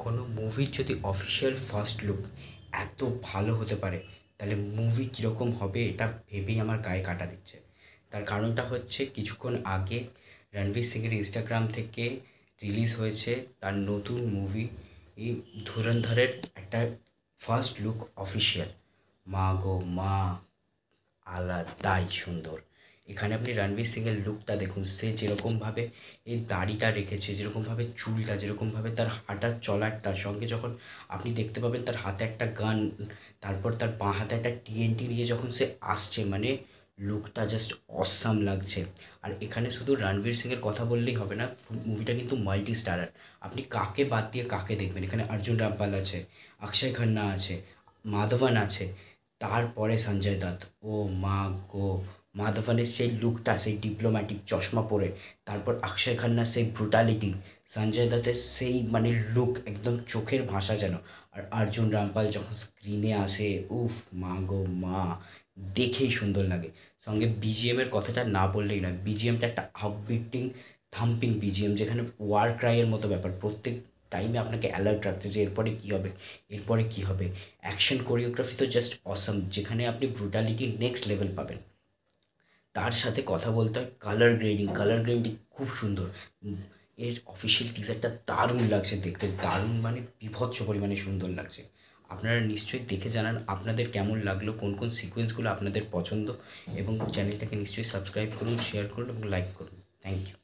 কোনো মুভির যদি অফিসিয়াল ফার্স্ট লুক এত ভালো হতে পারে, তাহলে মুভি কীরকম হবে এটা ভেবেই আমার গায়ে কাঁটা দিচ্ছে। তার কারণটা হচ্ছে কিছুক্ষণ আগে রণবীর সিংয়ের ইনস্টাগ্রাম থেকে রিলিজ হয়েছে তার নতুন মুভি ধুরন্ধরের একটা ফার্স্ট লুক অফিসিয়াল। মা গো মা, আলাদাই সুন্দর। এখানে আপনি রণবীর সিংয়ের লুকটা দেখুন, সে যেরকমভাবে এই দাড়িটা রেখেছে, যেরকমভাবে চুলটা, যেরকমভাবে তার হাঁটার চলারটা, সঙ্গে যখন আপনি দেখতে পাবেন তার হাতে একটা গান, তারপর তার বাঁ হাতে একটা টিএনটি নিয়ে যখন সে আসছে, মানে লুকটা জাস্ট অসাম লাগছে। আর এখানে শুধু রণবীর সিংয়ের কথা বললেই হবে না, মুভিটা কিন্তু মাল্টি স্টারার। আপনি কাকে বাদ দিয়ে কাকে দেখবেন? এখানে অর্জুন রামপাল আছে, অক্ষয় খান্না আছে, মাধবন আছে, তারপরে সঞ্জয় দত্ত। ও মা গো! মাধবনের সেই লুকটা, সেই ডিপ্লোম্যাটিক চশমা পরে, তারপর অক্ষয় খান্নার সেই ব্রুটালিটি, সঞ্জয় দত্তের সেই মানে লুক, একদম চোখের ভাষা যেন। আর অর্জুন রামপাল যখন স্ক্রিনে আসে, উফ মা গো মা, দেখেই সুন্দর লাগে। সঙ্গে বিজিএমের কথাটা না বললেই নয়, বিজিএমটা একটা আপবিটিং থাম্পিং বিজিএম, যেখানে ওয়ার ক্রাইয়ের মতো ব্যাপার। প্রত্যেক টাইমে আপনাকে অ্যালার্ট রাখছে যে এরপরে কী হবে, এরপরে কী হবে। অ্যাকশন কোরিওগ্রাফি তো জাস্ট অসাম, যেখানে আপনি ব্রুটালিটি নেক্সট লেভেল পাবেন। তার সাথে কথা বলতে হয় কালার গ্রেডিং খুব সুন্দর। এর অফিসিয়াল টিজারটা দারুণ লাগছে দেখতে, দারুণ মানে বীভৎস পরিমাণে সুন্দর লাগছে। আপনারা নিশ্চয়ই দেখে জানান আপনাদের কেমন লাগলো, কোন কোন সিকোয়েন্সগুলো আপনাদের পছন্দ, এবং চ্যানেলটাকে নিশ্চয়ই সাবস্ক্রাইব করুন, শেয়ার করুন এবং লাইক করুন। Thank you.